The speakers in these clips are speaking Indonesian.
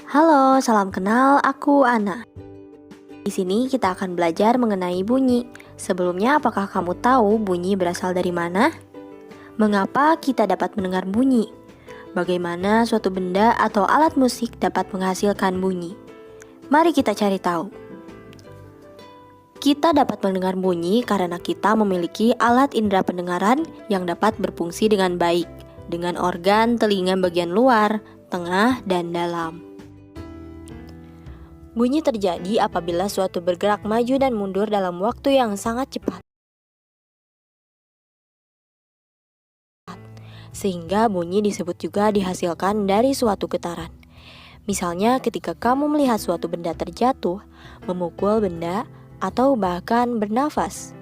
Halo, salam kenal, aku Ana. Di sini kita akan belajar mengenai bunyi. Sebelumnya, apakah kamu tahu bunyi berasal dari mana? Mengapa kita dapat mendengar bunyi? Bagaimana suatu benda atau alat musik dapat menghasilkan bunyi? Mari kita cari tahu. Kita dapat mendengar bunyi karena kita memiliki alat indera pendengaran yang dapat berfungsi dengan baik, dengan organ telinga bagian luar, tengah, dan dalam. Bunyi terjadi apabila suatu bergerak maju dan mundur dalam waktu yang sangat cepat. Sehingga bunyi disebut juga dihasilkan dari suatu getaran. Misalnya ketika kamu melihat suatu benda terjatuh, memukul benda, atau bahkan bernafas.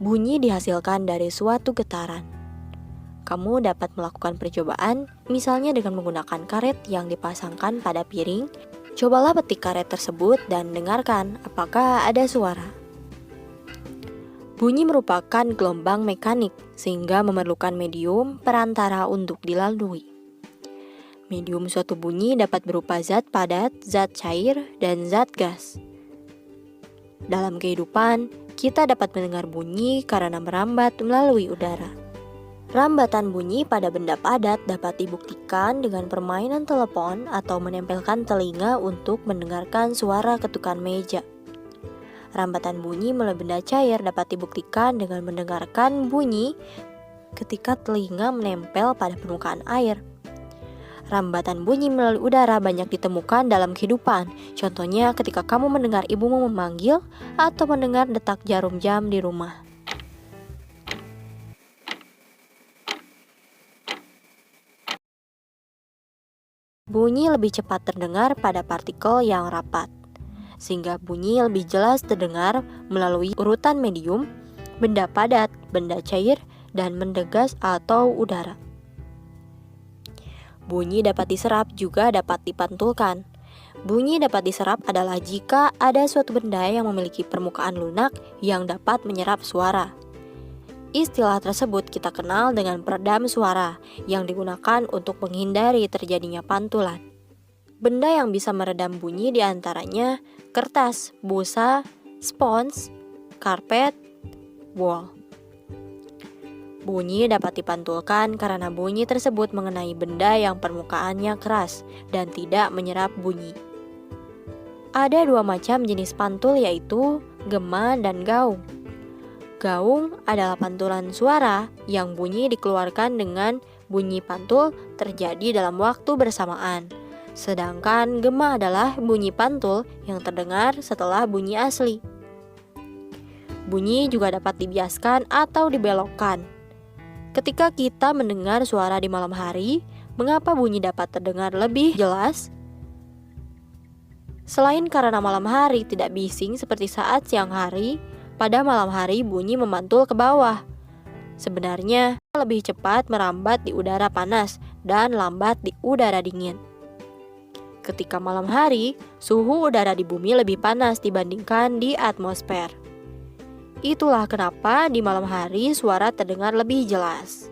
Bunyi dihasilkan dari suatu getaran. Kamu dapat melakukan percobaan, misalnya dengan menggunakan karet yang dipasangkan pada piring. Cobalah petik karet tersebut dan dengarkan apakah ada suara. Bunyi merupakan gelombang mekanik sehingga memerlukan medium perantara untuk dilalui. Medium suatu bunyi dapat berupa zat padat, zat cair, dan zat gas. Dalam kehidupan, kita dapat mendengar bunyi karena merambat melalui udara. Rambatan bunyi pada benda padat dapat dibuktikan dengan permainan telepon atau menempelkan telinga untuk mendengarkan suara ketukan meja. Rambatan bunyi melalui benda cair dapat dibuktikan dengan mendengarkan bunyi ketika telinga menempel pada permukaan air. Rambatan bunyi melalui udara banyak ditemukan dalam kehidupan. Contohnya ketika kamu mendengar ibumu memanggil atau mendengar detak jarum jam di rumah. Bunyi lebih cepat terdengar pada partikel yang rapat, sehingga bunyi lebih jelas terdengar melalui urutan medium, benda padat, benda cair, dan benda gas atau udara. Bunyi dapat diserap juga dapat dipantulkan. Bunyi dapat diserap adalah jika ada suatu benda yang memiliki permukaan lunak yang dapat menyerap suara. Istilah tersebut kita kenal dengan peredam suara yang digunakan untuk menghindari terjadinya pantulan. Benda yang bisa meredam bunyi diantaranya kertas, busa, spons, karpet, wol. Bunyi dapat dipantulkan karena bunyi tersebut mengenai benda yang permukaannya keras dan tidak menyerap bunyi. Ada dua macam jenis pantul yaitu gema dan gaung. Gaung adalah pantulan suara yang bunyi dikeluarkan dengan bunyi pantul terjadi dalam waktu bersamaan. Sedangkan gema adalah bunyi pantul yang terdengar setelah bunyi asli. Bunyi juga dapat dibiaskan atau dibelokkan. Ketika kita mendengar suara di malam hari, mengapa bunyi dapat terdengar lebih jelas? Selain karena malam hari tidak bising seperti saat siang hari, pada malam hari bunyi memantul ke bawah. Sebenarnya lebih cepat merambat di udara panas dan lambat di udara dingin. Ketika malam hari, suhu udara di bumi lebih panas dibandingkan di atmosfer. Itulah kenapa di malam hari suara terdengar lebih jelas.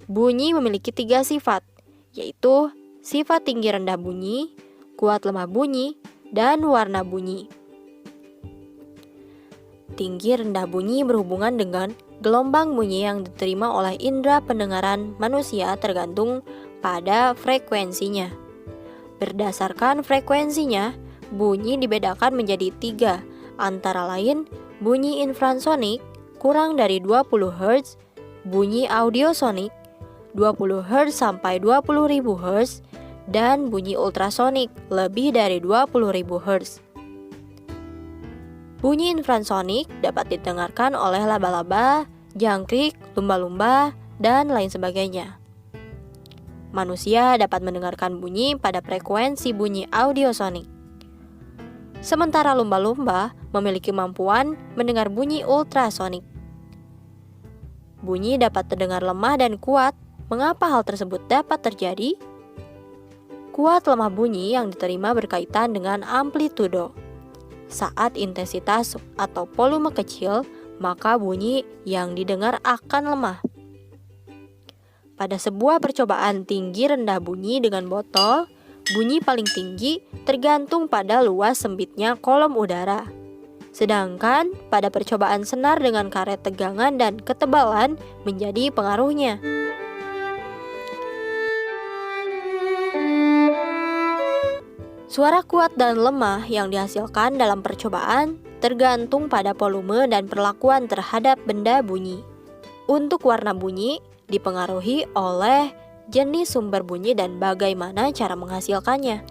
Bunyi memiliki 3 sifat, yaitu sifat tinggi rendah bunyi, kuat lemah bunyi, dan warna bunyi. Tinggi rendah bunyi berhubungan dengan gelombang bunyi yang diterima oleh indera pendengaran manusia tergantung pada frekuensinya. Berdasarkan frekuensinya, bunyi dibedakan menjadi 3, antara lain bunyi infrasonik kurang dari 20 Hz, bunyi audiosonik 20 Hz sampai 20.000 Hz, dan bunyi ultrasonik lebih dari 20.000 Hz. Bunyi infrasonik dapat didengarkan oleh laba-laba, jangkrik, lumba-lumba, dan lain sebagainya. Manusia dapat mendengarkan bunyi pada frekuensi bunyi audiosonik. Sementara lumba-lumba memiliki kemampuan mendengar bunyi ultrasonik. Bunyi dapat terdengar lemah dan kuat. Mengapa hal tersebut dapat terjadi? Kuat lemah bunyi yang diterima berkaitan dengan amplitudo. Saat intensitas atau volume kecil, maka bunyi yang didengar akan lemah. Pada sebuah percobaan tinggi rendah bunyi dengan botol, Bunyi paling tinggi tergantung pada luas sempitnya kolom udara. Sedangkan pada percobaan senar dengan karet tegangan dan ketebalan menjadi pengaruhnya. Suara kuat dan lemah yang dihasilkan dalam percobaan tergantung pada volume dan perlakuan terhadap benda bunyi. Untuk warna bunyi dipengaruhi oleh jenis sumber bunyi dan bagaimana cara menghasilkannya.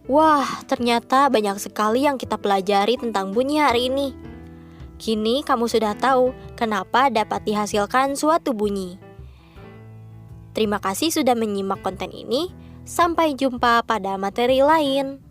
Wah, ternyata banyak sekali yang kita pelajari tentang bunyi hari ini. Kini kamu sudah tahu kenapa dapat dihasilkan suatu bunyi. Terima kasih sudah menyimak konten ini. Sampai jumpa pada materi lain.